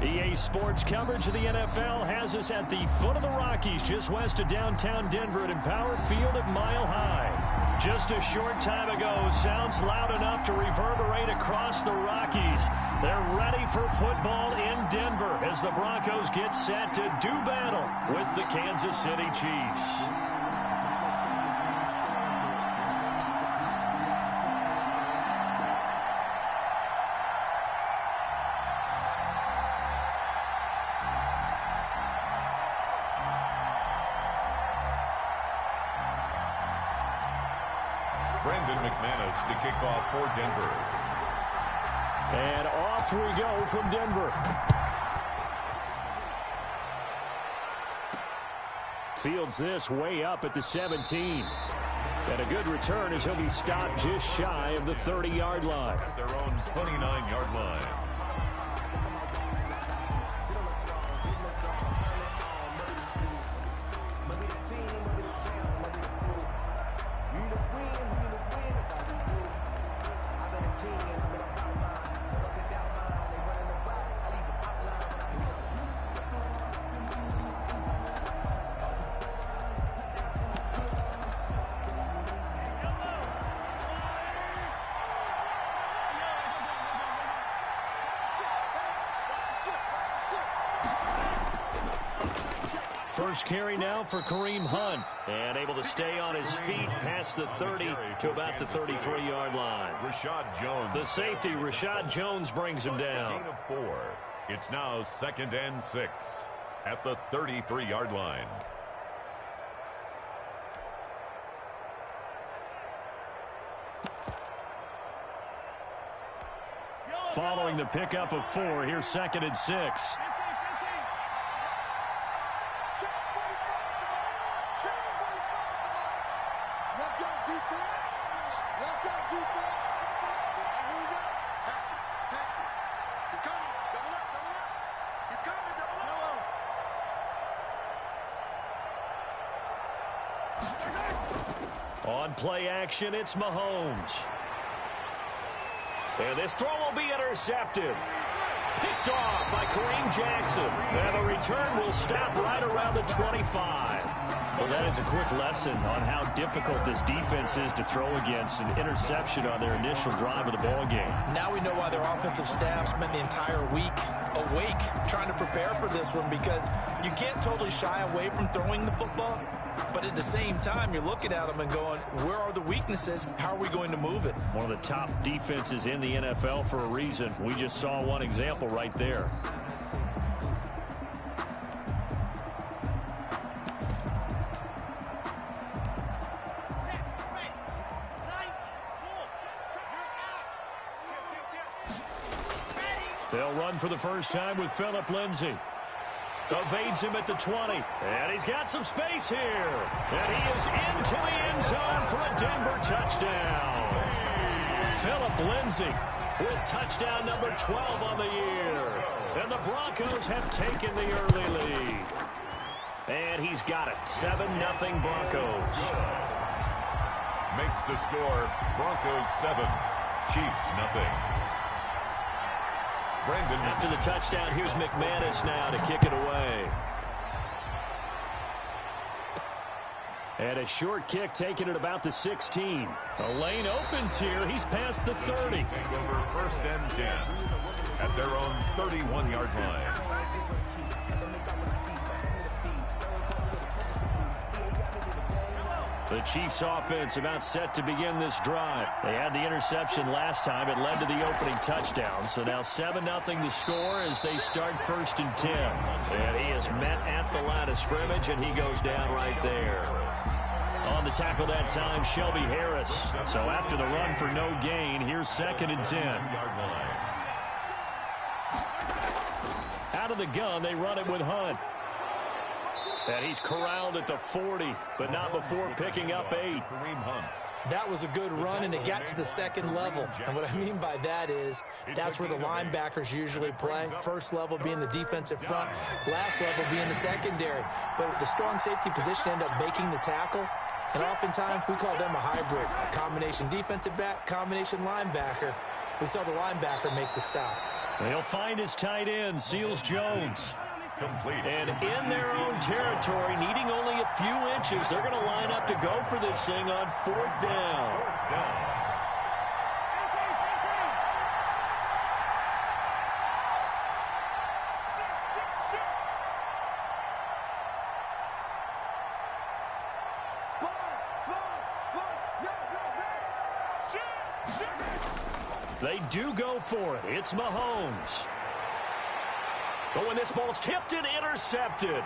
EA Sports coverage of the NFL has us at the foot of the Rockies, just west of downtown Denver at Empower Field at Mile High. Just a short time ago, sounds loud enough to reverberate across the Rockies. They're ready for football in Denver as the Broncos get set to do battle with the Kansas City Chiefs. To kick off for Denver. And off we go from Denver. Fields this way up at the 17. And a good return as he'll be stopped just shy of the 30-yard line. At their own 29-yard line. First carry now for Kareem Hunt. And able to stay on his feet past the 30 to about the 33-yard line. Rashad Jones. The safety, Rashad Jones, brings him down. Gain of 4. It's now 2nd and 6 at the 33-yard line. Following the pickup of 4, here's 2nd and 6. On play action, it's Mahomes. And this throw will be intercepted. Picked off by Kareem Jackson. And the return will stop right around the 25. Well, that is a quick lesson on how difficult this defense is to throw against. An interception on their initial drive of the ball game. Now we know why their offensive staff spent the entire week awake trying to prepare for this one, because you can't totally shy away from throwing the football. But at the same time, you're looking at them and going, where are the weaknesses? How are we going to move it? One of the top defenses in the NFL for a reason. We just saw one example right there. They'll run for the first time with Phillip Lindsay. Evades him at the 20. And he's got some space here. And he is into the end zone for a Denver touchdown. Phillip Lindsay with touchdown number 12 on the year. And the Broncos have taken the early lead. And he's got it. 7-0 Broncos. Makes the score Broncos 7, Chiefs 0. Brandon. After the touchdown, here's McManus now to kick it away. And a short kick taken at about the 16. A lane opens here. He's past the 30. Over 1st and 10 at their own 31-yard line. The Chiefs offense about set to begin this drive. They had the interception last time. It led to the opening touchdown. So now 7-0 the score as they start 1st and 10. And he is met at the line of scrimmage, and he goes down right there. On the tackle that time, Shelby Harris. So after the run for no gain, here's 2nd and 10. Out of the gun, they run it with Hunt. And he's corralled at the 40, but not before picking up 8. That was a good run, and it got to the 2nd level. And what I mean by that is that's where the linebackers usually play. First level being the defensive front, last level being the secondary. But the strong safety position ended up making the tackle. And oftentimes we call them a hybrid. Combination defensive back, combination linebacker. We saw the linebacker make the stop. They'll find his tight end, Seals Jones. Complete. And in their own territory, needing only a few inches, they're going to line up to go for this thing on 4th down. They do go for it. It's Mahomes. But when this ball's tipped and intercepted,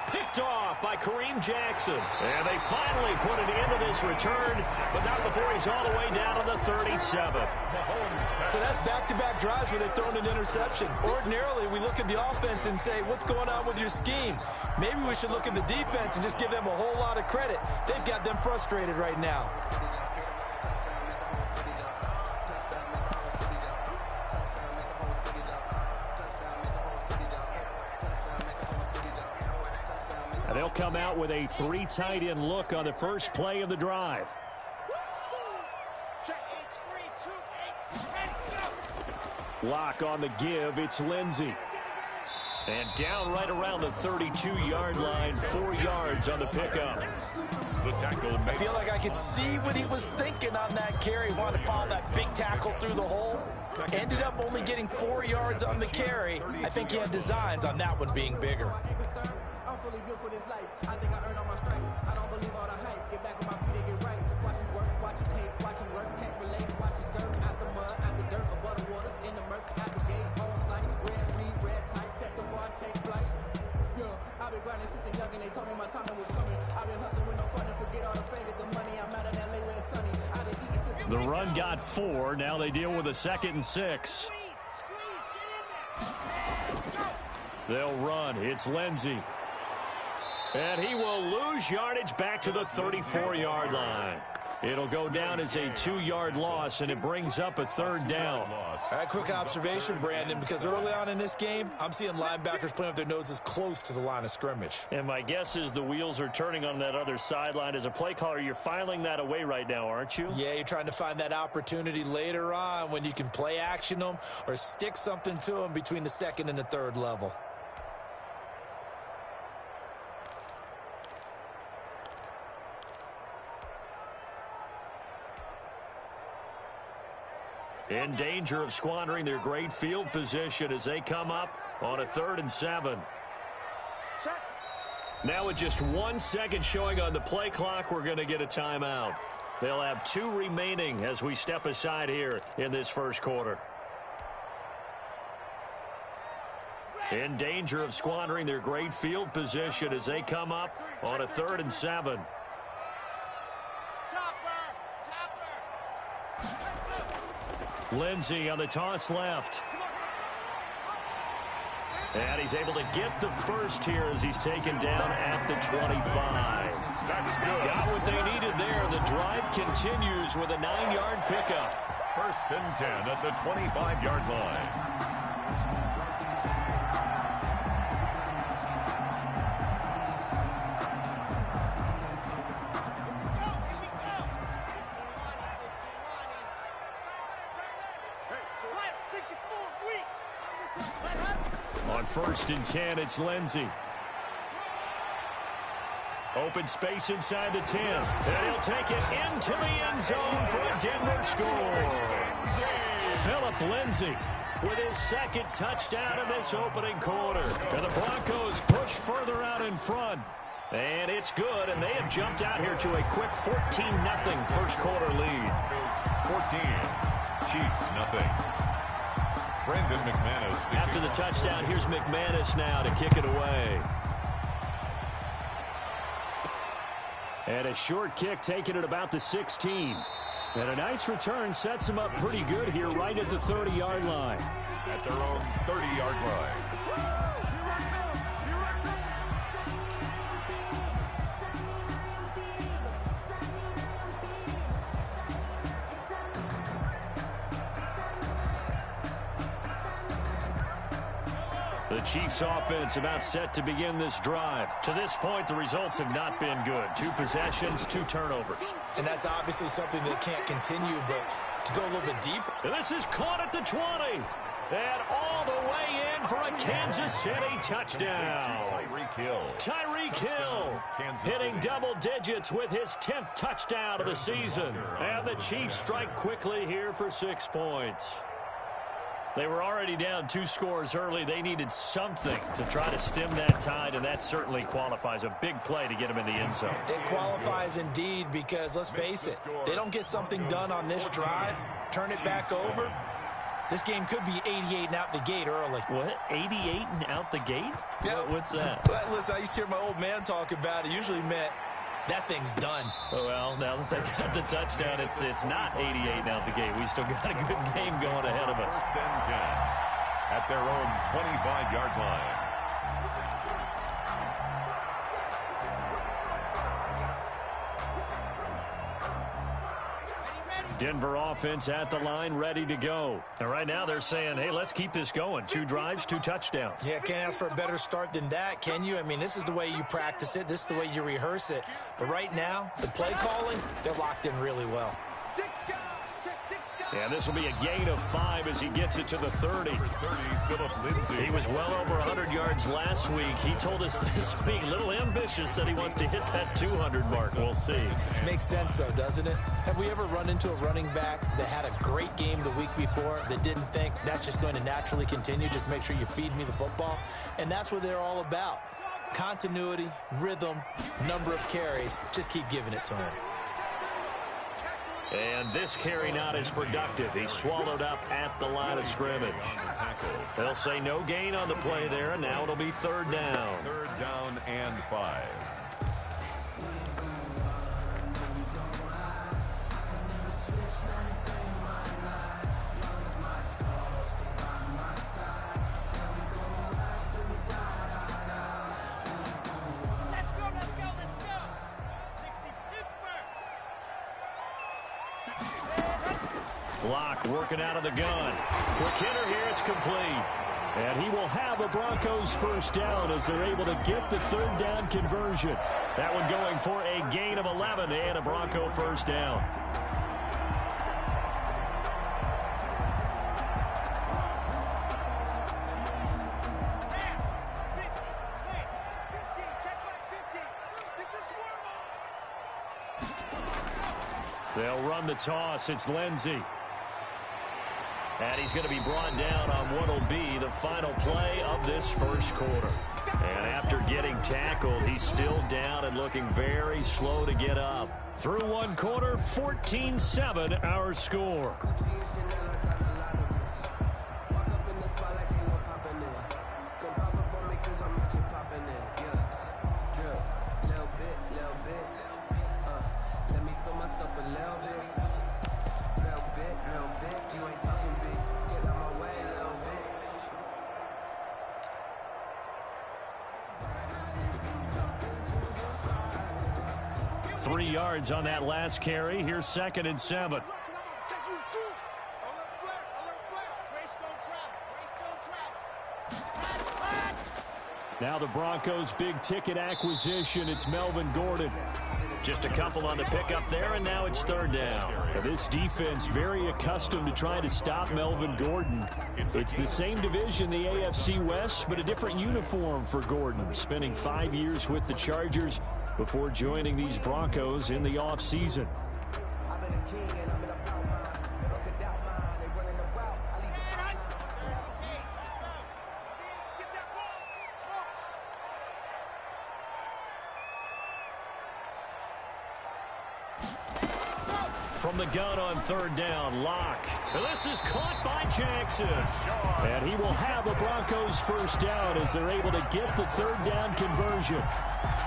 picked off by Kareem Jackson. And they finally put an end to this return, but not before he's all the way down to the 37. So that's back-to-back drives where they've thrown an interception. Ordinarily, we look at the offense and say, what's going on with your scheme? Maybe we should look at the defense and just give them a whole lot of credit. They've got them frustrated right now. They'll come out with a 3 tight end look on the first play of the drive. Lock on the give. It's Lindsey. And down right around the 32-yard line, 4 yards on the pickup. The tackle. I feel like I could see what he was thinking on that carry. Wanted to follow that big tackle through the hole. Ended up only getting 4 yards on the carry. I think he had designs on that one being bigger. Fully built for this life. I think I earned all my stripes. I don't believe all the hype. Get back on my feet and get right. Watch him work, watch him tape, watch him work. Can't relate, watch him skirt. Out the mud, out the dirt, above the waters, in the murk, out the gate, on sight. Red free, red tight, set the bar, take flight. Yeah, I've been grinding since a young and they told me my time was coming. I've been hustling with no fun and forget all the failures, the money. I'm out in LA where it's sunny. I've been eating since the run got 4. Now they deal with a 2nd and 6. They'll run. It's Lindsey. And he will lose yardage back to the 34-yard line. It'll go down as a 2-yard loss, and it brings up a 3rd down. Quick observation, Brandon, because early on in this game, I'm seeing linebackers playing with their noses close to the line of scrimmage. And my guess is the wheels are turning on that other sideline. As a play caller, you're filing that away right now, aren't you? Yeah, you're trying to find that opportunity later on when you can play action them or stick something to them between the 2nd and the 3rd level. In danger of squandering their great field position as they come up on a 3rd and 7. Now with just 1 second showing on the play clock, we're going to get a timeout. They'll have 2 remaining as we step aside here in this first quarter. In danger of squandering their great field position as they come up on a 3rd and 7. Lindsey on the toss left. And he's able to get the first here as he's taken down at the 25. Got what they needed there. The drive continues with a 9-yard pickup. 1st and 10 at the 25-yard line. On 1st and 10, it's Lindsey. Open space inside the 10. And he'll take it into the end zone for a Denver score. Philip Lindsey with his 2nd touchdown in this opening quarter. And the Broncos push further out in front. And it's good, and they have jumped out here to a quick 14-0 first quarter lead. 14, Chiefs nothing. Brendan McManus. After the touchdown, here's McManus now to kick it away. And a short kick taken at about the 16. And a nice return sets him up pretty good here right at the 30-yard line. At their own 30-yard line. The Chiefs offense about set to begin this drive. To this point, the results have not been good. 2 possessions, 2 turnovers. And that's obviously something that can't continue, but to go a little bit deeper. And this is caught at the 20. And all the way in for a Kansas City touchdown. Tyreek Hill hitting double digits with his 10th touchdown of the season. And the Chiefs strike quickly here for 6 points. They were already down 2 scores early. They needed something to try to stem that tide, and that certainly qualifies. A big play to get them in the end zone. It qualifies indeed because, let's face it, they don't get something done on this drive, turn it back over. This game could be 88 and out the gate early. What? 88 and out the gate? Yeah. What's that? Well, listen, I used to hear my old man talk about it. Usually meant that thing's done. Well, now that they got the touchdown, it's not 88 and out the gate. We still got a good game going ahead of us. First and 10 at their own 25-yard line. Denver offense at the line, ready to go. And right now they're saying, hey, let's keep this going. 2 drives, 2 touchdowns. Yeah, can't ask for a better start than that, can you? I mean, this is the way you practice it. This is the way you rehearse it. But right now, the play calling, they're locked in really well. Yeah, this will be a gain of 5 as he gets it to the 30. He was well over 100 yards last week. He told us this week, a little ambitious, that he wants to hit that 200 mark. We'll see. Makes sense, though, doesn't it? Have we ever run into a running back that had a great game the week before that didn't think that's just going to naturally continue? Just make sure you feed me the football. And that's what they're all about. Continuity, rhythm, number of carries. Just keep giving it to him. And this carry not as productive. He's swallowed up at the line of scrimmage. They'll say no gain on the play there, and now it'll be 3rd down. 3rd down and 5. Block working out of the gun. Quick hitter here, it's complete. And he will have a Broncos first down as they're able to get the 3rd down conversion. That one going for a gain of 11 and a Bronco first down. They'll run the toss. It's Lindsey. And he's going to be brought down on what will be the final play of this first quarter. And after getting tackled, he's still down and looking very slow to get up. Through 1 quarter, 14-7 our score. Three yards on that last carry. Here's 2nd and 7. Now the Broncos' big-ticket acquisition. It's Melvin Gordon. Just a couple on the pickup there, and now it's 3rd down. Now this defense very accustomed to trying to stop Melvin Gordon. It's the same division, the AFC West, but a different uniform for Gordon, spending 5 years with the Chargers before joining these Broncos in the offseason. From the gun on 3rd down, Locke. This is caught by Jackson. And he will have a Broncos first down as they're able to get the 3rd down conversion.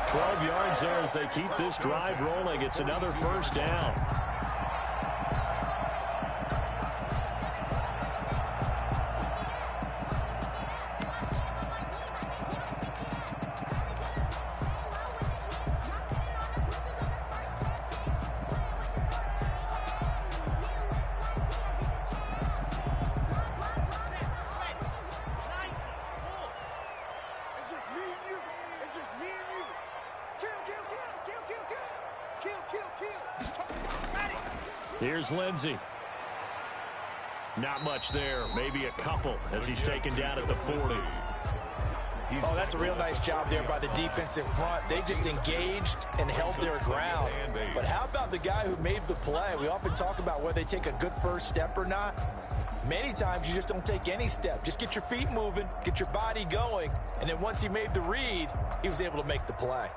12 yards there as they keep this drive rolling. It's another first down. Here's Lindsey. Not much there. Maybe a couple as he's taken down at the 40. Oh, that's a real nice job there by the defensive front. They just engaged and held their ground. But how about the guy who made the play? We often talk about whether they take a good first step or not. Many times you just don't take any step. Just get your feet moving, get your body going, and then once he made the read, he was able to make the play.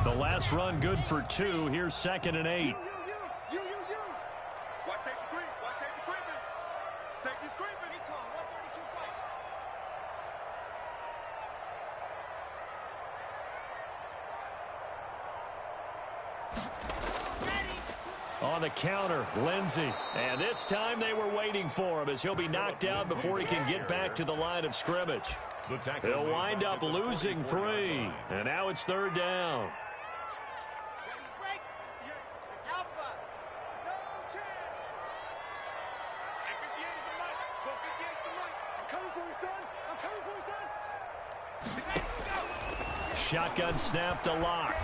The last run good for 2. Here's 2nd and 8. Watch safety creep. Watch safety creeping. Safety's creeping. He called 132 fight. On the counter, Lindsey. And this time they were waiting for him as he'll be knocked out before he can get back to the line of scrimmage. He'll wind up losing 3. And now it's 3rd down. Shotgun snap to Locke.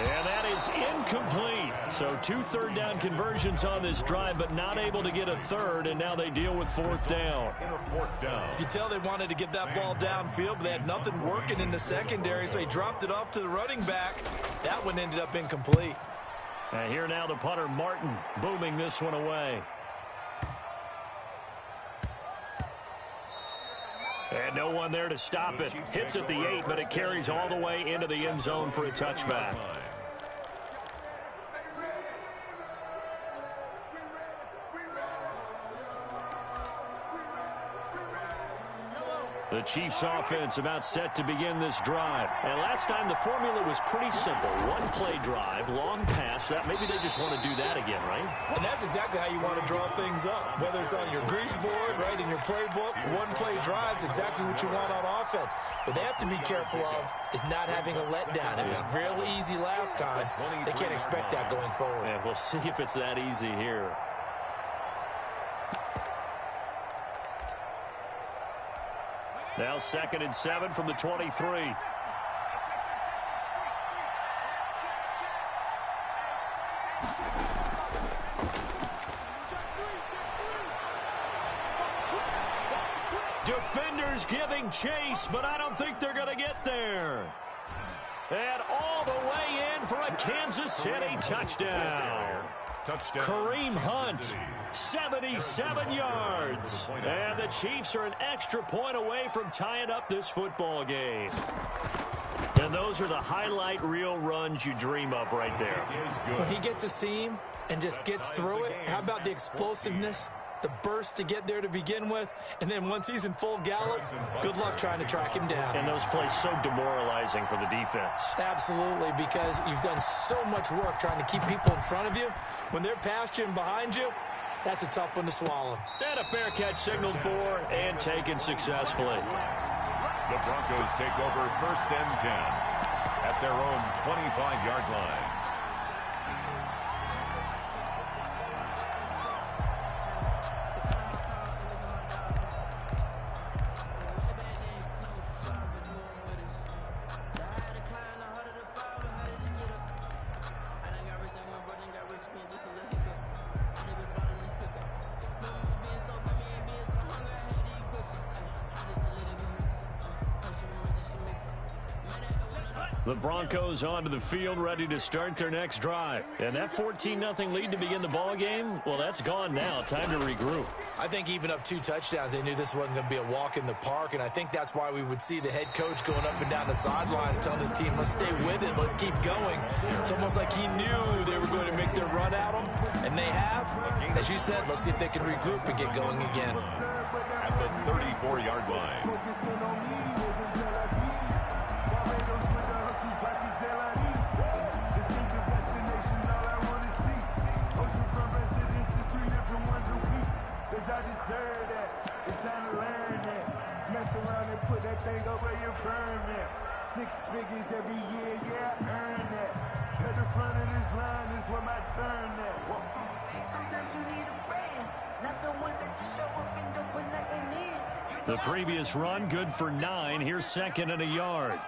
And that is incomplete. So 2 third-down conversions on this drive, but not able to get a third, and now they deal with 4th down. You can tell they wanted to get that ball downfield, but they had nothing working in the secondary, so he dropped it off to the running back. That one ended up incomplete. And here now the punter, Martin, booming this one away. And no one there to stop it. Hits at the 8, but it carries all the way into the end zone for a touchback. The Chiefs offense about set to begin this drive. And last time the formula was pretty simple. One play drive, long pass. Maybe they just want to do that again, right? And that's exactly how you want to draw things up. Whether it's on your grease board, right, in your playbook, one play drive is exactly what you want on offense. What they have to be careful of is not having a letdown. It was real easy last time. They can't expect that going forward. And we'll see if it's that easy here. Now 2nd and 7 from the 23. Defenders giving chase, but I don't think they're going to get there. And all the way in for a Kansas City touchdown. Kareem Hunt, 77 yards. And the Chiefs are an extra point away from tying up this football game. And those are the highlight reel runs you dream of right there. When he gets a seam and just gets through it, how about the explosiveness? The burst to get there to begin with, and then once he's in full gallop, good luck trying to track him down. And those plays so demoralizing for the defense. Absolutely, because you've done so much work trying to keep people in front of you. When they're past you and behind you, that's a tough one to swallow. And a fair catch signaled for and taken successfully. The Broncos take over 1st and 10 at their own 25-yard line. The Broncos onto the field, ready to start their next drive. And that 14-0 lead to begin the ball game, well, that's gone now. Time to regroup. I think even up 2 touchdowns, they knew this wasn't going to be a walk in the park, and I think that's why we would see the head coach going up and down the sidelines telling his team, let's stay with it, let's keep going. It's almost like he knew they were going to make their run at him, and they have. As you said, let's see if they can regroup and get going again. At the 34-yard line. Six figures every year, yeah, I earn that. At the front of this line is where my turn at. Sometimes you need a friend, not the ones that just show up and don't put nothing in. The previous run, good for 9. Here's 2nd and a yard.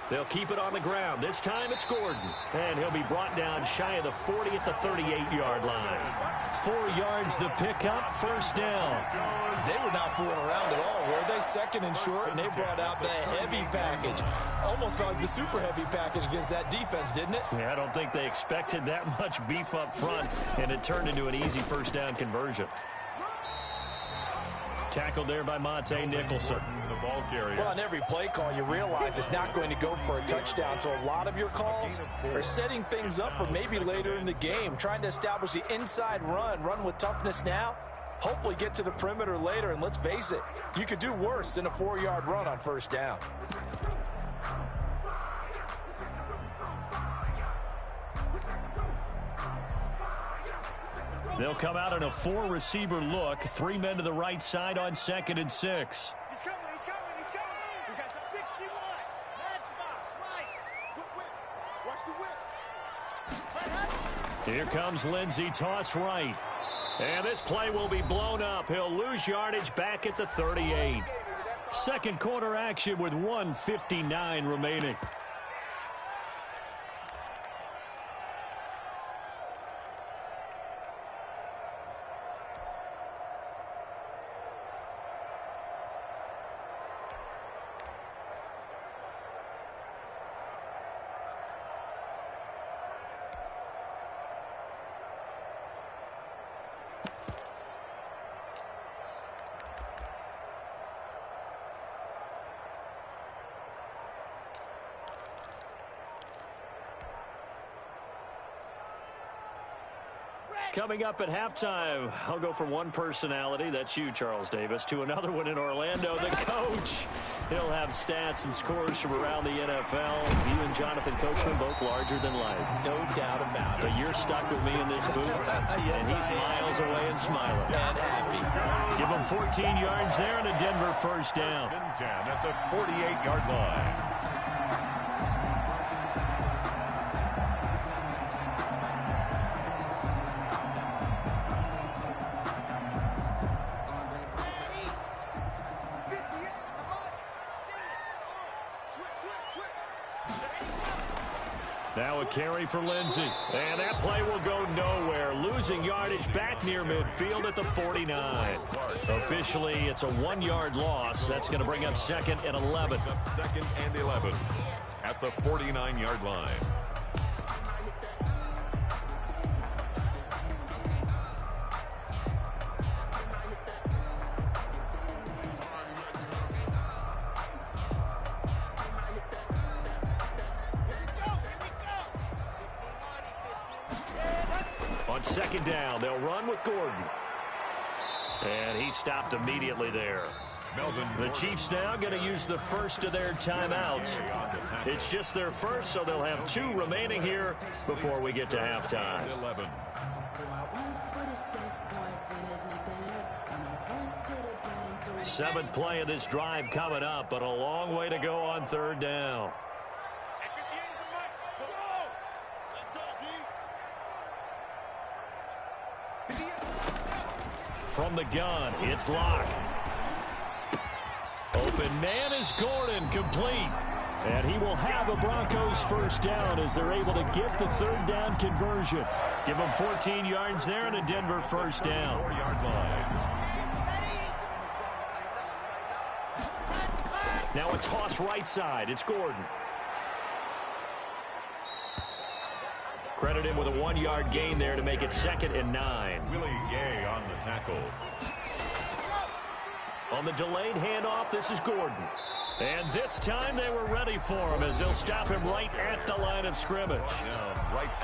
They'll keep it on the ground. This time it's Gordon. And he'll be brought down shy of the 40 at the 38-yard line. 4 yards the pickup, first down. They were not fooling around at all, were they? Second and short, and they brought out the heavy package. Almost felt like the super heavy package against that defense, didn't it? Yeah, I don't think they expected that much beef up front, and it turned into an easy first down conversion. Tackled there by Monte Nicholson. The ball carrier. Well, on every play call, you realize it's not going to go for a touchdown. So a lot of your calls are setting things up for maybe later in the game, trying to establish the inside run with toughness now, hopefully get to the perimeter later. And let's face it, you could do worse than a 4-yard run on first down. They'll come out in a 4-receiver look. 3 men to the right side on 2nd and 6. He's coming. We got 61. Matchbox, right. Good whip. Watch the whip. Here comes Lindsey, toss right. And this play will be blown up. He'll lose yardage back at the 38. Second quarter action with 1:59 remaining. Coming up at halftime, I'll go from one personality, that's you, Charles Davis, to another one in Orlando, the coach. He'll have stats and scores from around the NFL. You and Jonathan Coachman, both larger than life. No doubt about it. But you're stuck with me in this booth, Yes, and he's miles away and smiling. And happy. Give him 14 yards there and a Denver first down. 10 at the 48-yard line. Now a carry for Lindsey. And that play will go nowhere. Losing yardage back near midfield at the 49. Officially, it's a 1-yard loss. That's going to bring up 2nd and 11. Second and 11 at the 49-yard line. On 2nd down, they'll run with Gordon. And he stopped immediately there. The Chiefs now going to use the first of their timeouts. It's just their first, so they'll have 2 remaining here before we get to halftime. 11. Seventh play of this drive coming up, but a long way to go on 3rd down. From the gun, it's Locke. Open man is Gordon, complete. And he will have a Broncos first down as they're able to get the 3rd down conversion. Give them 14 yards there and a Denver first down. 4-yard line. Now a toss right side. It's Gordon. Credit him with a 1-yard gain there to make it 2nd and 9. Willie Gay on the tackle. On the delayed handoff, this is Gordon. And this time they were ready for him as they'll stop him right at the line of scrimmage.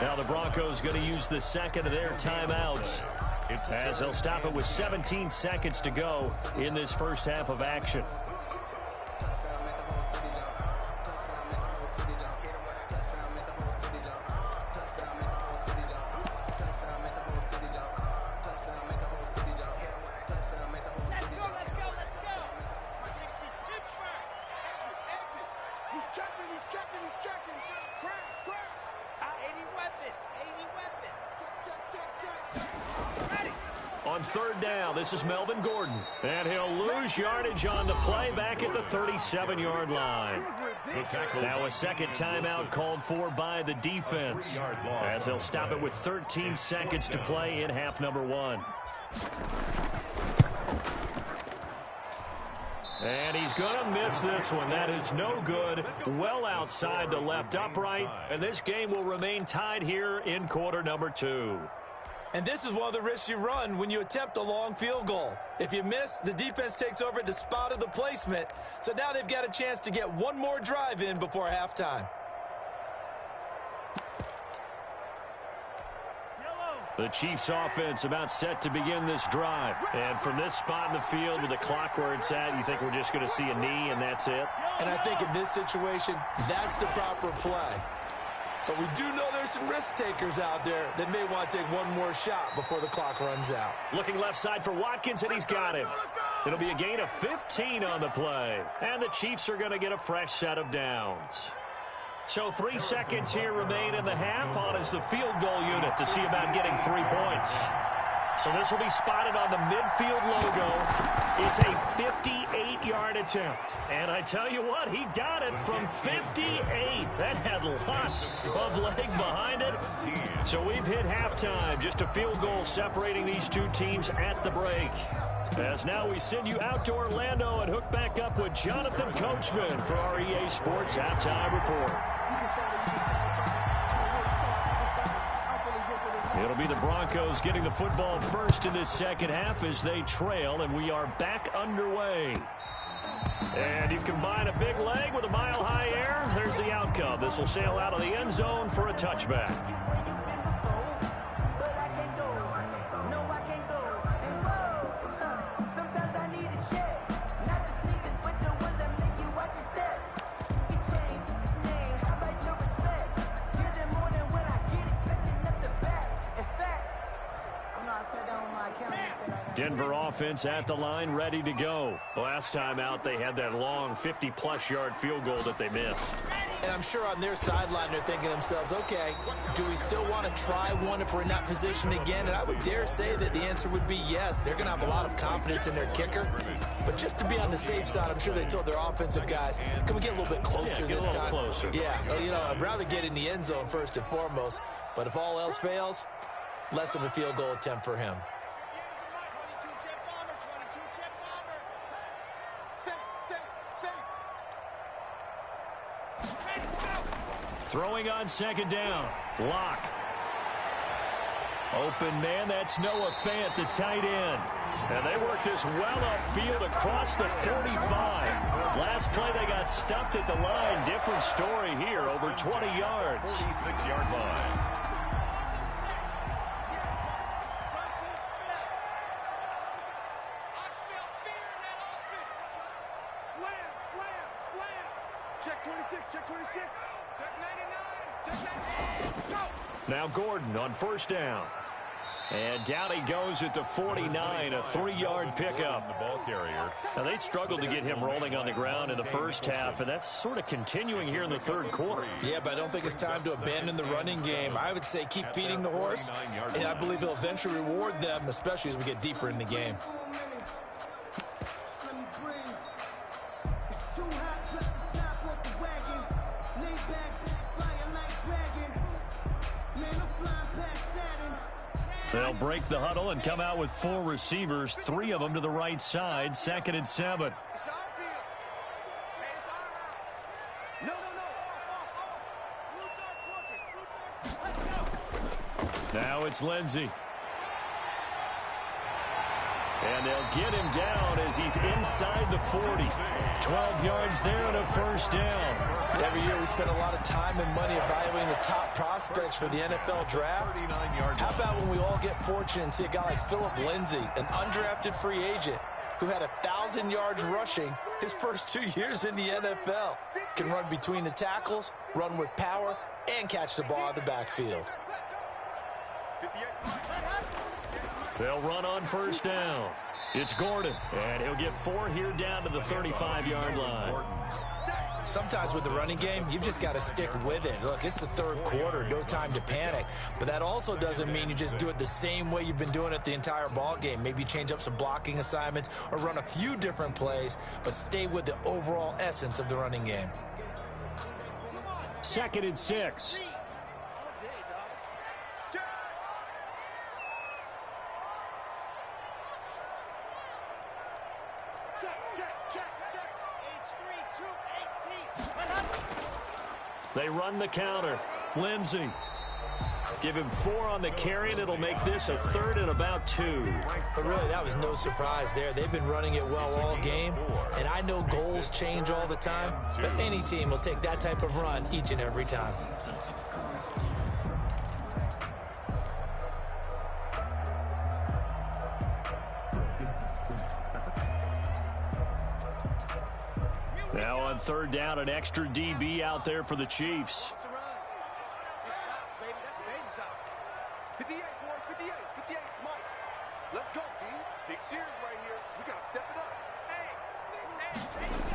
Now the Broncos going to use the 2nd of their timeouts as they'll stop it with 17 seconds to go in this first half of action. On 3rd down, this is Melvin Gordon. And he'll lose yardage on the play back at the 37-yard line. Now a second timeout called for by the defense, as they'll stop it with 13 seconds to play in half number 1. And he's going to miss this one. That is no good. Well outside the left upright. And this game will remain tied here in quarter number 2. And this is one of the risks you run when you attempt a long field goal. If you miss, the defense takes over at the spot of the placement. So now they've got a chance to get one more drive in before halftime. The Chiefs offense about set to begin this drive. And from this spot in the field with the clock where it's at, you think we're just going to see a knee and that's it? And I think in this situation, that's the proper play. But we do know there's some risk takers out there that may want to take one more shot before the clock runs out. Looking left side for Watkins, and he's got him. It'll be a gain of 15 on the play. And the Chiefs are going to get a fresh set of downs. So 3 seconds here remain in the half. On is the field goal unit to see about getting 3 points. So this will be spotted on the midfield logo. It's a 58-yard attempt. And I tell you what, he got it from 58. That had lots of leg behind it. So we've hit halftime. Just a field goal separating these two teams at the break. As now we send you out to Orlando and hook back up with Jonathan Coachman for our EA Sports Halftime Report. It'll be the Broncos getting the football first in this second half as they trail, and we are back underway. And you combine a big leg with a mile-high air, there's the outcome. This will sail out of the end zone for a touchback. Denver offense at the line, ready to go. Last time out, they had that long 50-plus yard field goal that they missed. And I'm sure on their sideline, they're thinking to themselves, okay, do we still want to try one if we're in that position again? And I would dare say that the answer would be yes. They're going to have a lot of confidence in their kicker. But just to be on the safe side, I'm sure they told their offensive guys, can we get a little bit closer this time? Closer. Yeah, you know, I'd rather get in the end zone first and foremost. But if all else fails, less of a field goal attempt for him. Throwing on second down. Lock. Open man, that's Noah Fant, the tight end. And they work this well upfield across the 45. Last play they got stuffed at the line. Different story here, over 20 yards. 46-yard line. Check 26, check 26. Check 99, check 99. Go! Now Gordon on first down. And down he goes at the 49, a 3-yard pickup. The ball carrier. Now they struggled to get him rolling on the ground in the first half, and that's sort of continuing here in the third quarter. Yeah, but I don't think it's time to abandon the running game. I would say keep feeding the horse, and I believe he'll eventually reward them, especially as we get deeper in the game. They'll break the huddle and come out with 4 receivers, 3 of them to the right side, 2nd and 7. Now it's Lindsey. And they'll get him down as he's inside the 40. 12 yards there and a first down. Every year we spend a lot of time and money evaluating the top prospects for the NFL draft. How about when we all get fortunate and see a guy like Philip Lindsay, an undrafted free agent who had 1,000 yards rushing his first 2 years in the NFL. Can run between the tackles, run with power, and catch the ball out of the backfield. They'll run on first down. It's Gordon, and he'll get 4 here down to the 35-yard line. Sometimes with the running game, you've just got to stick with it. Look, it's the third quarter, no time to panic. But that also doesn't mean you just do it the same way you've been doing it the entire ball game. Maybe change up some blocking assignments or run a few different plays, but stay with the overall essence of the running game. 2nd and 6. They run the counter. Lindsey. Give him 4 on the carry, and it'll make this a 3rd and about 2. But really, that was no surprise there. They've been running it well all game, and I know goals change all the time, but any team will take that type of run each and every time. Now on 3rd down, an extra DB out there for the Chiefs. 58, boys, 58, 58, come on. Let's go, D. Big series right here. We got to step it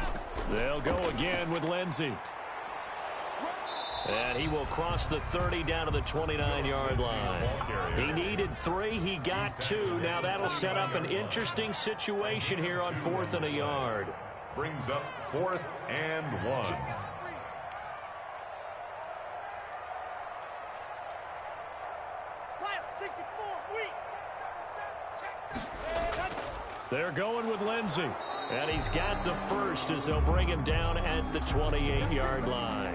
up. They'll go again with Lindsey. And he will cross the 30 down to the 29-yard line. He needed 3. He got 2. Now that'll set up an interesting situation here on 4th and a yard. Brings up 4th and 1. They're going with Lindsey. And he's got the first as they'll bring him down at the 28-yard line.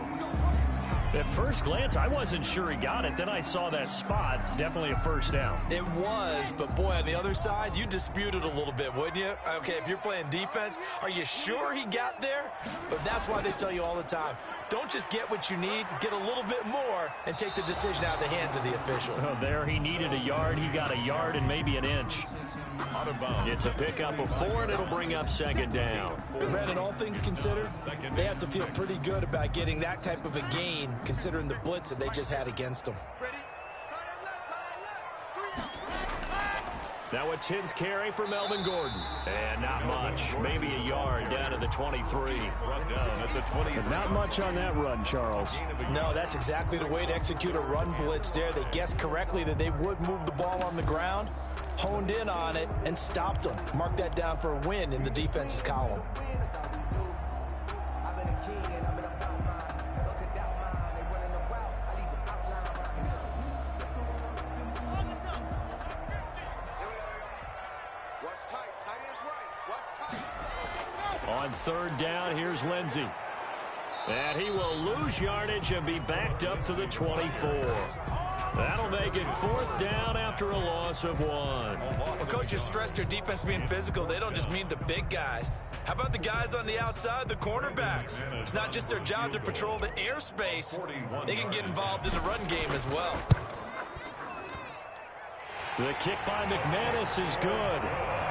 At first glance, I wasn't sure he got it. Then I saw that spot. Definitely a first down. It was, but boy, on the other side, you dispute it a little bit, wouldn't you? Okay, if you're playing defense, are you sure he got there? But that's why they tell you all the time, don't just get what you need, get a little bit more, and take the decision out of the hands of the officials. Oh, there he needed a yard. He got a yard and maybe an inch. Out of bounds. It's a pickup of 4, and it'll bring up 2nd down. Brandon, all things considered, they have to feel pretty good about getting that type of a gain, considering the blitz that they just had against them. Now a 10th carry for Melvin Gordon. And not much. Maybe a yard down to the 23. Brought down at the 20. Not much on that run, Charles. No, that's exactly the way to execute a run blitz there. They guessed correctly that they would move the ball on the ground, honed in on it, and stopped them. Mark that down for a win in the defense's column. On 3rd down, here's Lindsey. And he will lose yardage and be backed up to the 24. That'll make it 4th down after a loss of 1. Well, coaches stress their defense being physical. They don't just mean the big guys. How about the guys on the outside, the cornerbacks? It's not just their job to patrol the airspace. They can get involved in the run game as well. The kick by McManus is good.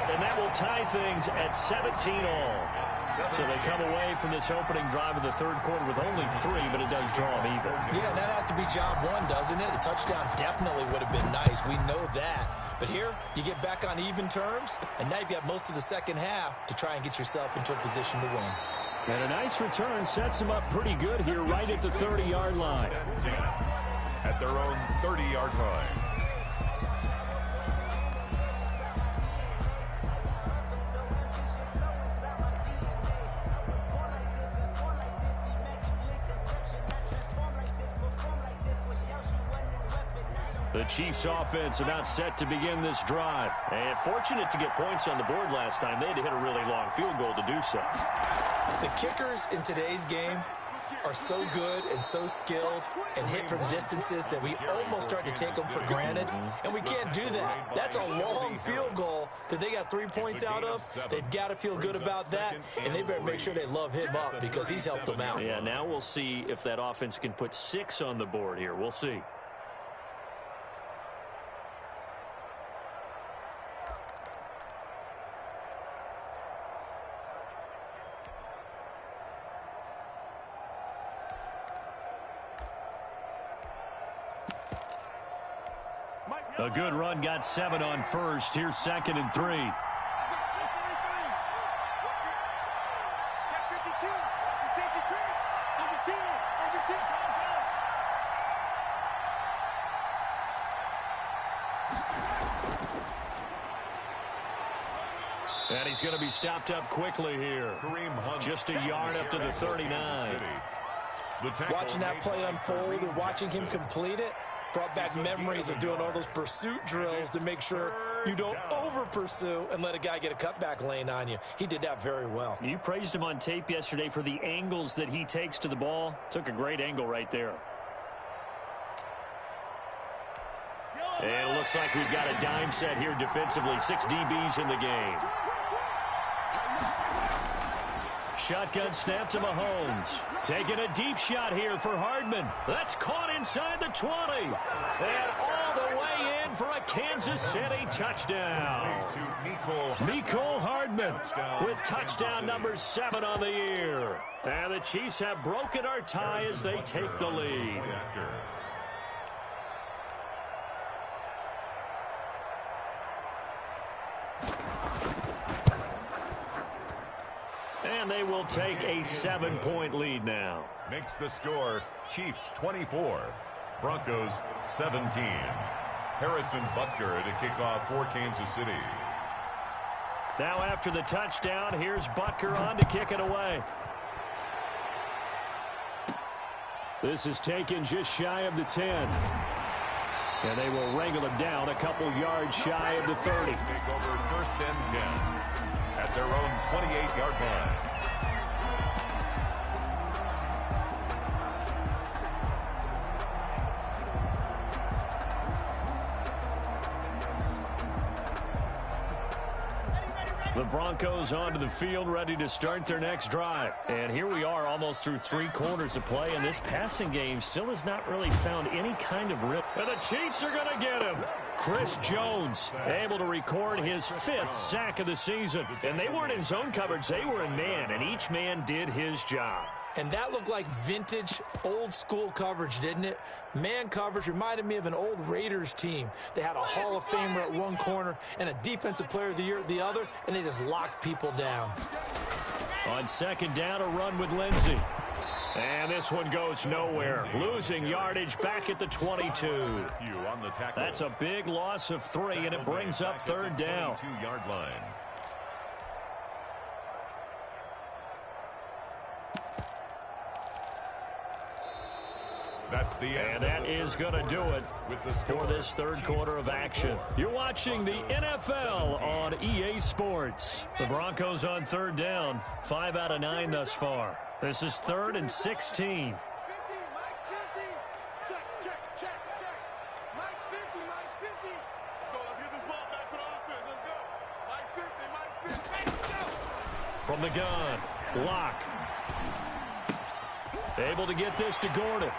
And that will tie things at 17-all. So they come away from this opening drive of the 3rd quarter with only 3, but it does draw them even. Yeah, and that has to be job 1, doesn't it? A touchdown definitely would have been nice. We know that. But here, you get back on even terms, and now you've got most of the second half to try and get yourself into a position to win. And a nice return sets them up pretty good here right at the 30-yard line. At their own 30-yard line. The Chiefs offense about set to begin this drive. And fortunate to get points on the board last time. They had to hit a really long field goal to do so. The kickers in today's game are so good and so skilled and hit from distances that we almost start to take them for granted. And we can't do that. That's a long field goal that they got 3 points out of. They've got to feel good about that, and they better make sure they love him up because he's helped them out. Yeah, now we'll see if that offense can put 6 on the board here. We'll see. A good run, got 7 on first. Here's 2nd and 3. And he's going to be stopped up quickly here. Just a yard up to the 39. Watching that play unfold and watching him complete it brought back memories of doing all those pursuit drills to make sure you don't over-pursue and let a guy get a cutback lane on you. He did that very well. You praised him on tape yesterday for the angles that he takes to the ball. Took a great angle right there. And it looks like we've got a dime set here defensively. 6 DBs in the game. Shotgun snap to Mahomes. Taking a deep shot here for Hardman. That's caught inside the 20. And all the way in for a Kansas City touchdown. Mecole Hardman with touchdown number 7 on the year. And the Chiefs have broken our tie as they take the lead. And they will take a 7-point lead now. Makes the score Chiefs 24, Broncos 17. Harrison Butker to kick off for Kansas City. Now after the touchdown, here's Butker on to kick it away. This is taken just shy of the 10. And they will wrangle him down a couple yards shy of the 30. Take over first and 10 at their own 28-yard line. The Broncos onto the field, ready to start their next drive. And here we are almost through 3 quarters of play, and this passing game still has not really found any kind of rip. And the Chiefs are going to get him. Chris Jones able to record his 5th sack of the season. And they weren't in zone coverage, they were in man, and each man did his job. And that looked like vintage, old-school coverage, didn't it? Man coverage reminded me of an old Raiders team. They had a Hall of Famer at one corner and a Defensive Player of the Year at the other, and they just locked people down. On second down, a run with Lindsey. And this one goes nowhere. Losing yardage back at the 22. That's a big loss of 3, and it brings up third down. 22-yard line. That's the end. And that is going to do it for this third quarter of action. You're watching the NFL on EA Sports. The Broncos on third down, 5 out of 9 thus far. This is 3rd and 16. From the gun, Locke. Able to get this to Gordon.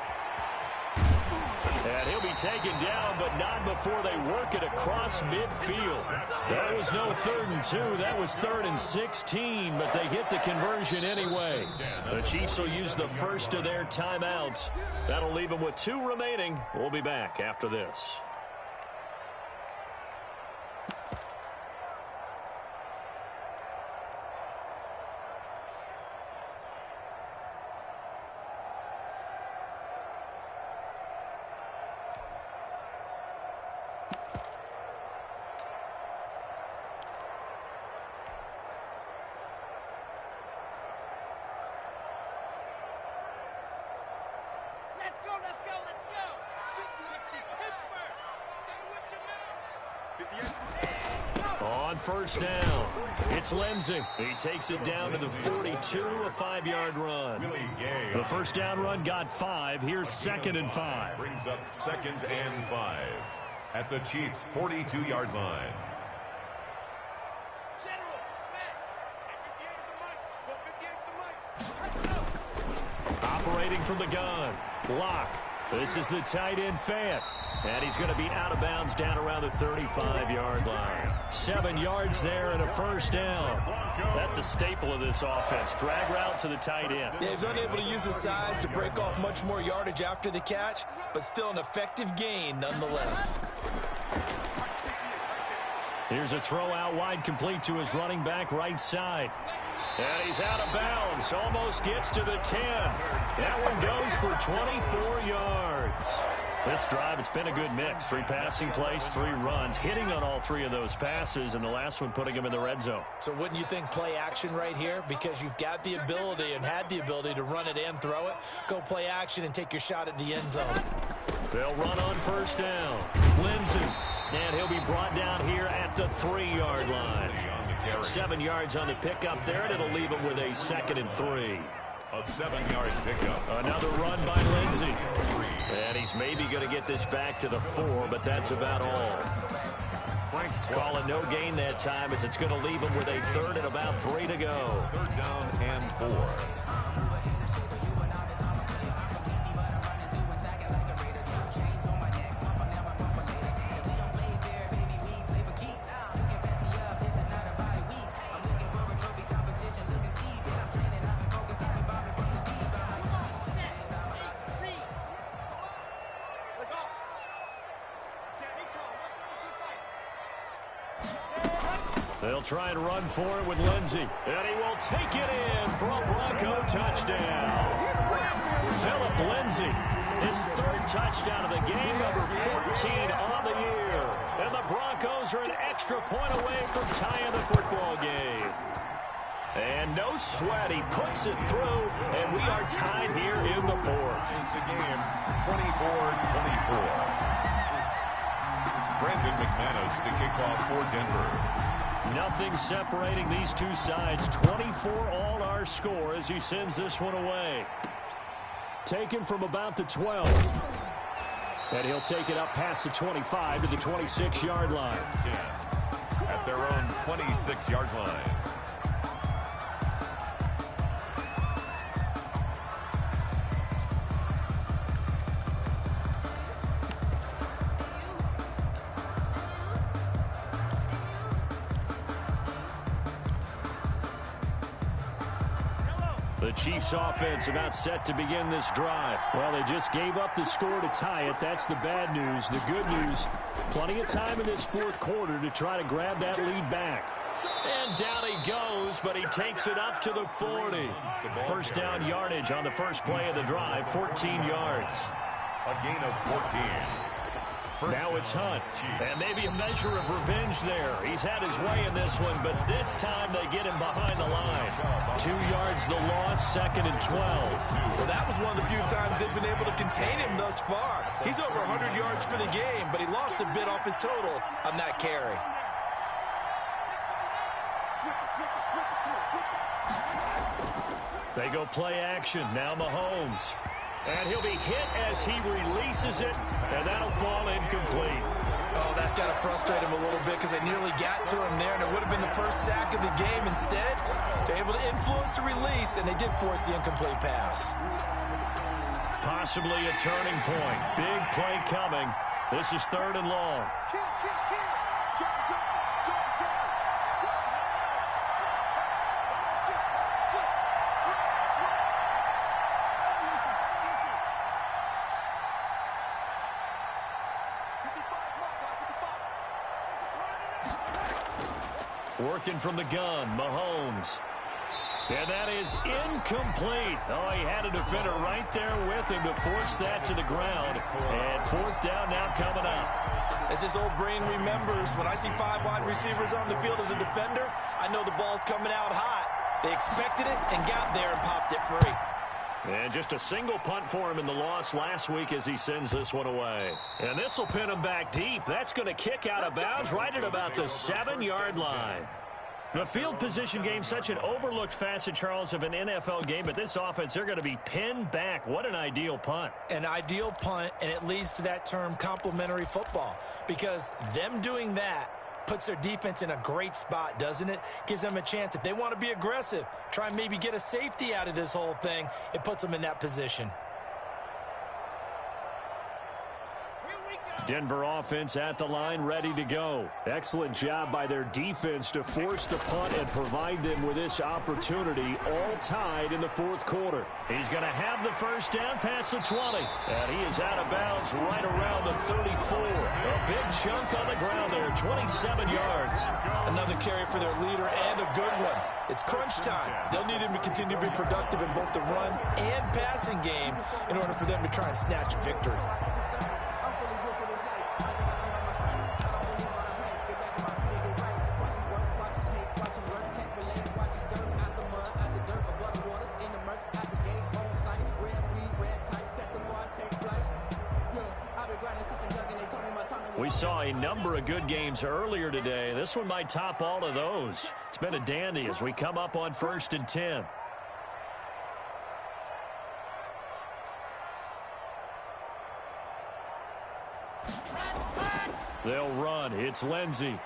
And he'll be taken down, but not before they work it across midfield. That was no 3rd and 2. That was 3rd and 16, but they get the conversion anyway. The Chiefs will use the first of their timeouts. That'll leave them with 2 remaining. We'll be back after this. Let's go. 50, on first down, it's Lindsey. He takes it down to the 42, a 5-yard run. The first down run got 5. Here's 2nd and 5. Brings up 2nd and 5 at the Chiefs' 42-yard line. Operating from the gun, Locke. This is the tight end, Fant. And he's going to be out of bounds down around the 35-yard line. 7 yards there and a first down. That's a staple of this offense. Drag route to the tight end. Yeah, he's unable to use his size to break off much more yardage after the catch, but still an effective gain nonetheless. Here's a throw out wide, complete to his running back right side. And he's out of bounds. Almost gets to the 10. That one goes for 24 yards. This drive, it's been a good mix. 3 passing plays, 3 runs, hitting on all 3 of those passes, and the last one putting him in the red zone. So wouldn't you think play action right here? Because you've got the ability and had the ability to run it and throw it. Go play action and take your shot at the end zone. They'll run on first down. Lindsey, and he'll be brought down here at the 3-yard line. 7 yards on the pickup there, and it'll leave him with a 2nd and 3. A 7-yard pickup. Another run by Lindsey. And he's maybe going to get this back to the 4, but that's about all. Calling no gain that time as it's going to leave him with a 3rd and about 3 to go. 3rd down and 4. They'll try and run for it with Lindsey. And he will take it in for a Bronco touchdown. Philip Lindsey, his 3rd touchdown of the game, number 14 on the year. And the Broncos are an extra point away from tying the football game. And no sweat, he puts it through, and we are tied here in the 4th. It's the game, 24-24. Brandon McManus to kick off for Denver. Nothing separating these two sides. 24 all our score as he sends this one away. Taken from about the 12. And he'll take it up past the 25 to the 26-yard line. At their own 26-yard line. The Chiefs offense about set to begin this drive. Well, they just gave up the score to tie it. That's the bad news. The good news, plenty of time in this 4th quarter to try to grab that lead back. And down he goes, but he takes it up to the 40. First down yardage on the first play of the drive, 14 yards. A gain of 14. Now it's Hunt, and maybe a measure of revenge there. He's had his way in this one, but this time they get him behind the line. 2 yards the loss, 2nd and 12. Well, that was one of the few times they've been able to contain him thus far. He's over 100 yards for the game, but he lost a bit off his total on that carry. They go play action. Now Mahomes. And he'll be hit as he releases it, and that'll fall incomplete. Oh, that's got to frustrate him a little bit because they nearly got to him there, and it would have been the first sack of the game. Instead, they're able to influence the release, and they did force the incomplete pass. Possibly a turning point. Big play coming. This is 3rd and long. Working from the gun, Mahomes. And that is incomplete. Oh, he had a defender right there with him to force that to the ground. And 4th down now coming up. As his old brain remembers, when I see 5 wide receivers on the field as a defender, I know the ball's coming out hot. They expected it and got there and popped it free. And just a single punt for him in the loss last week as he sends this one away. And this will pin him back deep. That's going to kick out of bounds right at about the 7-yard line. The field position game, such an overlooked facet, Charles, of an NFL game, but this offense, they're going to be pinned back. What an ideal punt. An ideal punt, and it leads to that term complementary football, because them doing that puts their defense in a great spot, doesn't it? Gives them a chance. If they want to be aggressive, try and maybe get a safety out of this whole thing, it puts them in that position. Denver offense at the line, ready to go. Excellent job by their defense to force the punt and provide them with this opportunity, all tied in the 4th quarter. He's going to have the first down past the 20, and he is out of bounds right around the 34. A big chunk on the ground there, 27 yards. Another carry for their leader and a good one. It's crunch time. They'll need him to continue to be productive in both the run and passing game in order for them to try and snatch a victory. We saw a number of good games earlier today. This one might top all of those. It's been a dandy as we come up on 1st and 10. They'll run. It's Lindsey.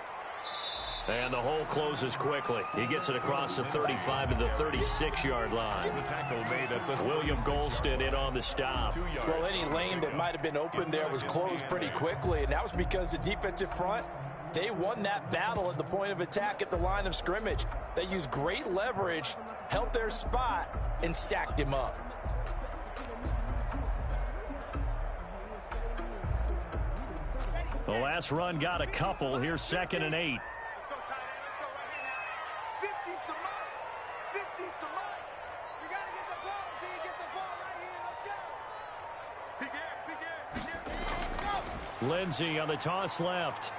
And the hole closes quickly. He gets it across the 35 to the 36-yard line. The tackle made at the William Golston in on the stop. Well, any lane that might have been open there was closed pretty quickly, and that was because the defensive front, they won that battle at the point of attack at the line of scrimmage. They used great leverage, held their spot, and stacked him up. The last run got a couple. Here's 2nd and 8. Lindsey on the toss left.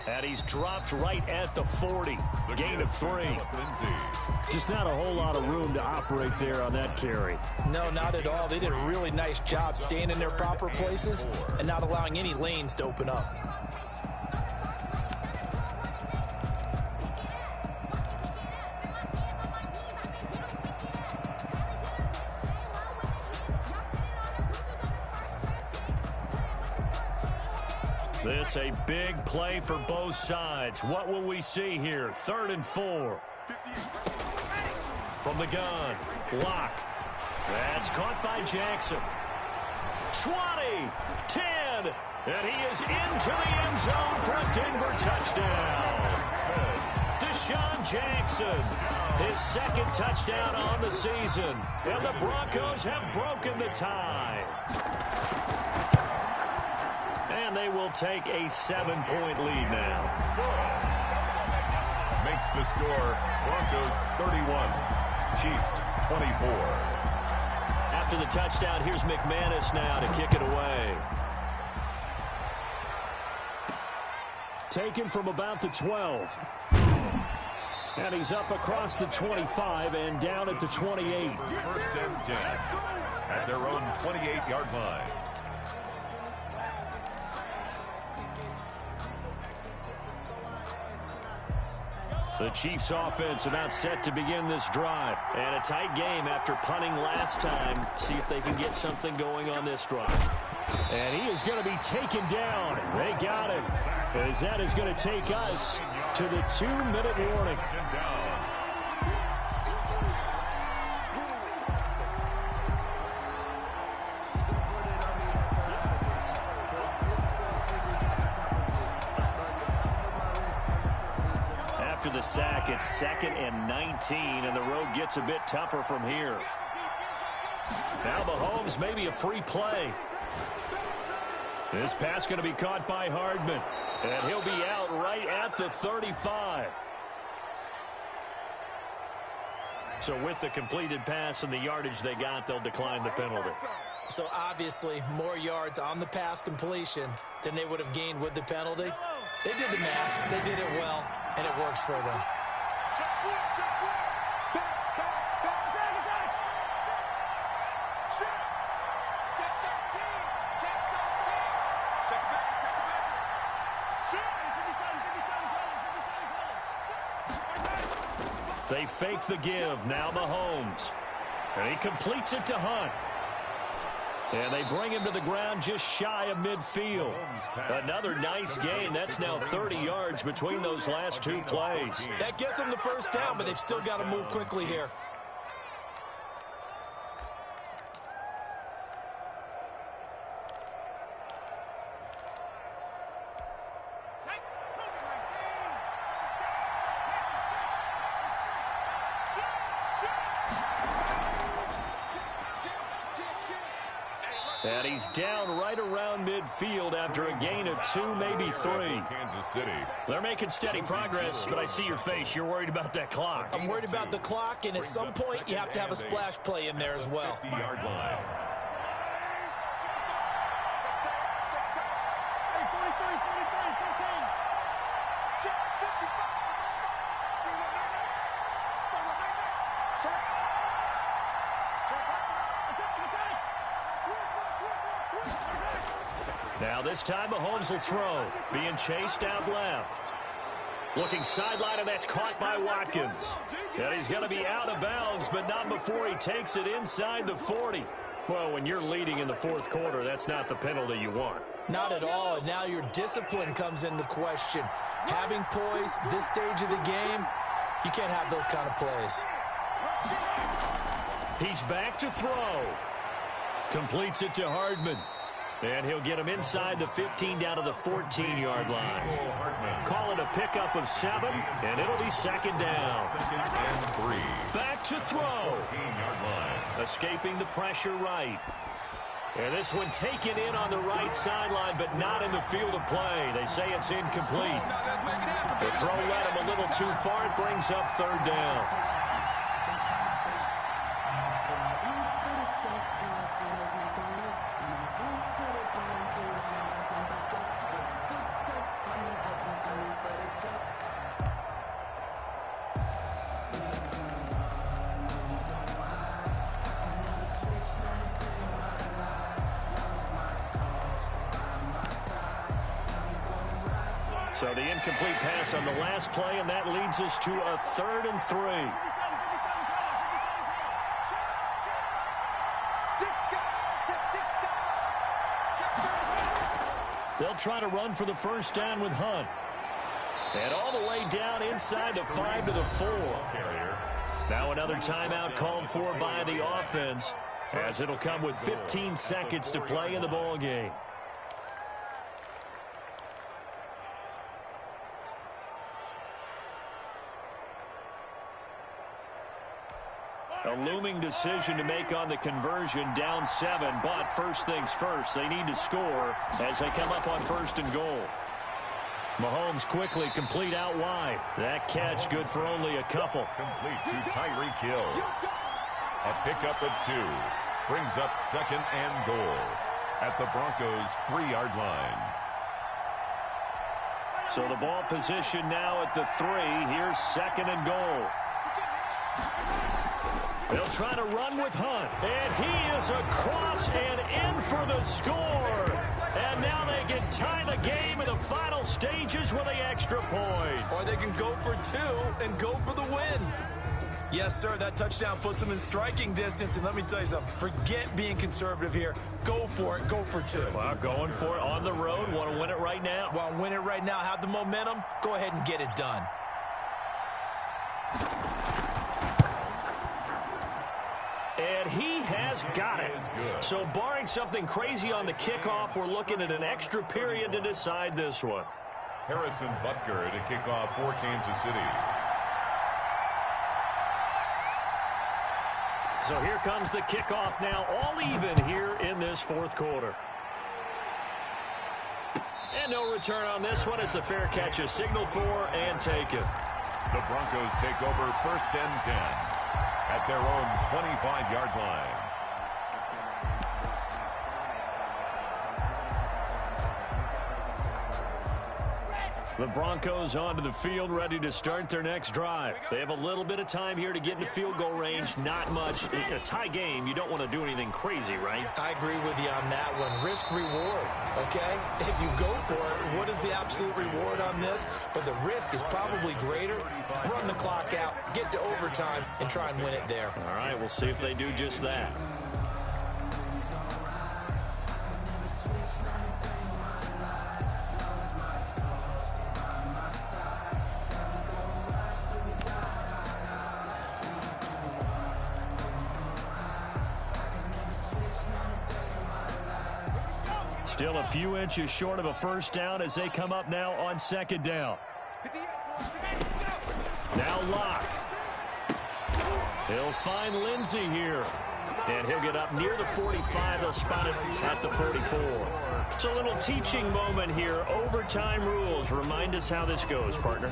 And he's dropped right at the 40. Gain of 3. Just not a whole lot of room to operate there on that carry. No, not at all. They did a really nice job staying in their proper places and not allowing any lanes to open up. This a big play for both sides. What will we see here? 3rd and 4. From the gun. Lock. That's caught by Jackson. 20, 10, and he is into the end zone for a Denver touchdown. Deshaun Jackson, his 2nd touchdown on the season, and the Broncos have broken the tie. And they will take a 7-point lead now. Makes the score Broncos 31, Chiefs 24. After the touchdown, here's McManus now to kick it away. Taken from about the 12. And he's up across the 25 and down at the 28. 1st and 10 at their own 28-yard line. The Chiefs offense about set to begin this drive. And a tight game after punting last time. See if they can get something going on this drive. And he is going to be taken down. They got him. As that is going to take us to the 2-minute warning. After the sack, it's 2nd and 19, and the road gets a bit tougher from here. Now Mahomes, maybe a free play. This pass going to be caught by Hardman, and he'll be out right at the 35. So with the completed pass and the yardage they got, they'll decline the penalty. So obviously more yards on the pass completion than they would have gained with the penalty. They did the math. They did it well, and it works for them. They fake the give. Now Mahomes. And he completes it to Hunt. And they bring him to the ground just shy of midfield. Another nice gain. That's now 30 yards between those last 2 plays. That gets them the first down, but they've still got to move quickly here. And he's down right around midfield after a gain of 2, maybe 3. Kansas City. They're making steady progress, but I see your face. You're worried about that clock. I'm worried about the clock, and at some point you have to have a splash play in there as well. 50-yard line. Now this time Mahomes will throw. Being chased out left. Looking sideline, and that's caught by Watkins. And he's going to be out of bounds, but not before he takes it inside the 40. Well, when you're leading in the fourth quarter, that's not the penalty you want. Not at all. And now your discipline comes into question. Having poise this stage of the game, you can't have those kind of plays. He's back to throw. Completes it to Hardman. And he'll get him inside the 15 down to the 14-yard line. Call it a pickup of 7, and it'll be second down. Second and 3. Back to throw. 14-yard line. Escaping the pressure right. And this one taken in on the right sideline, but not in the field of play. They say it's incomplete. The throw led him a little too far. It brings up third down. So the incomplete pass on the last play, and that leads us to a 3rd and 3. They'll try to run for the first down with Hunt. And all the way down inside the 5 to the 4. Now another timeout called for by the offense, as it'll come with 15 seconds to play in the ball game. A looming decision to make on the conversion, down 7, but first things first, they need to score as they come up on 1st and goal. Mahomes quickly complete out wide. That catch good for only a couple. Complete to Tyreek Hill. A pickup of 2. Brings up 2nd and goal at the Broncos' 3-yard line. So the ball position now at the 3. Here's 2nd and goal. They'll try to run with Hunt, and he is across and in for the score. And now they can tie the game in the final stages with the extra point. Or they can go for 2 and go for the win. Yes, sir, that touchdown puts them in striking distance. And let me tell you something, forget being conservative here. Go for it, go for 2. Well, going for it on the road. Want to win it right now? Want to win it right now, have the momentum, go ahead and get it done. And he has got it. So barring something crazy on the kickoff, we're looking at an extra period to decide this one. Harrison Butker to kick off for Kansas City. So here comes the kickoff now, all even here in this fourth quarter. And no return on this one. It's a fair catch, a signal for and taken. The Broncos take over 1st and 10 at their own 25-yard line. The Broncos onto the field, ready to start their next drive. They have a little bit of time here to get into field goal range. Not much. In a tie game, you don't want to do anything crazy, right? I agree with you on that one. Risk reward, okay? If you go for it, what is the absolute reward on this? But the risk is probably greater. Run the clock out, get to overtime, and try and win it there. All right, we'll see if they do just that. Still a few inches short of a first down as they come up now on 2nd down. Now Locke. He'll find Lindsey here. And he'll get up near the 45. They'll spot it at the 44. It's a little teaching moment here. Overtime rules. Remind us how this goes, partner.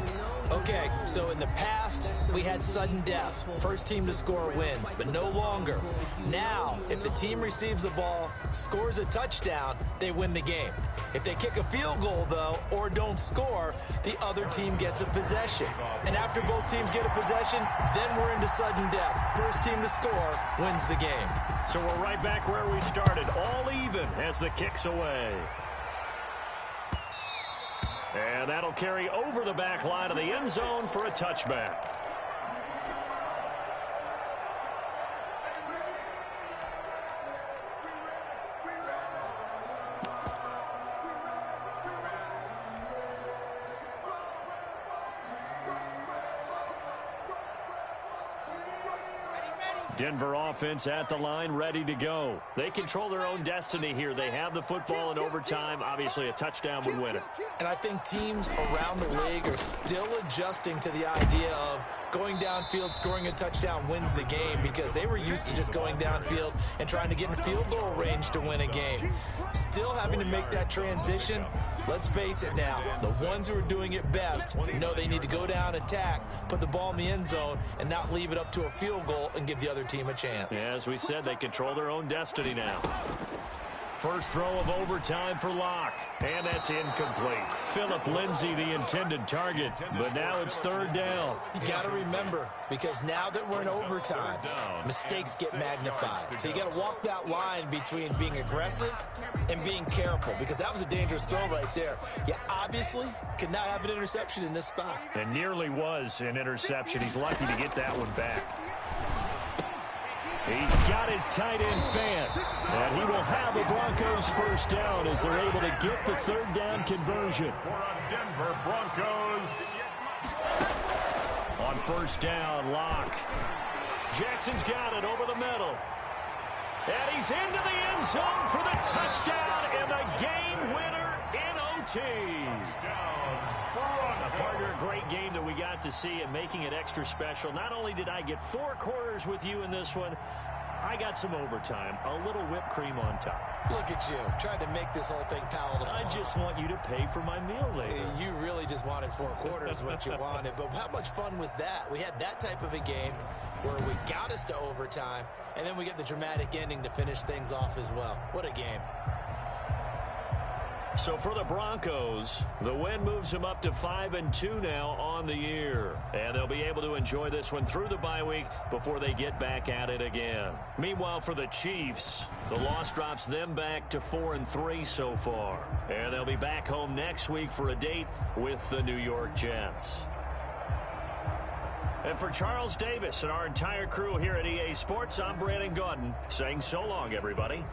Okay, so in the past, we had sudden death. First team to score wins, but no longer. Now, if the team receives the ball, scores a touchdown, they win the game. If they kick a field goal, though, or don't score, the other team gets a possession. And after both teams get a possession, then we're into sudden death. First team to score wins the game. So we're right back where we started, all even as the kick's away. And that'll carry over the back line of the end zone for a touchback. Denver offense at the line, ready to go. They control their own destiny here. They have the football in overtime. Obviously, a touchdown would win it. And I think teams around the league are still adjusting to the idea of going downfield, scoring a touchdown wins the game, because they were used to just going downfield and trying to get in field goal range to win a game. Still having to make that transition. Let's face it now, the ones who are doing it best know they need to go down, attack, put the ball in the end zone, and not leave it up to a field goal and give the other team a chance. Yeah, as we said, they control their own destiny now. First throw of overtime for Locke, and that's incomplete. Philip Lindsay, the intended target, but now it's third down. You got to remember, because now that we're in overtime, mistakes get magnified. So you got to walk that line between being aggressive and being careful, because that was a dangerous throw right there. You obviously could not have an interception in this spot. And nearly was an interception. He's lucky to get that one back. He's got his tight end fan, and he will have the Broncos first down as they're able to get the third down conversion. For Denver Broncos. On first down, Locke. Jackson's got it over the middle. And he's into the end zone for the touchdown and the game winner in OT. Partner, a great game that we got to see and making it extra special. Not only did I get 4 quarters with you in this one, I got some overtime, a little whipped cream on top. Look at you, trying to make this whole thing palatable. I just want you to pay for my meal later. You really just wanted 4 quarters, what you wanted. But how much fun was that? We had that type of a game where we got us to overtime, and then we get the dramatic ending to finish things off as well. What a game. So for the Broncos, the win moves them up to 5-2 now on the year. And they'll be able to enjoy this one through the bye week before they get back at it again. Meanwhile, for the Chiefs, the loss drops them back to 4-3 so far. And they'll be back home next week for a date with the New York Jets. And for Charles Davis and our entire crew here at EA Sports, I'm Brandon Gaudin saying so long, everybody.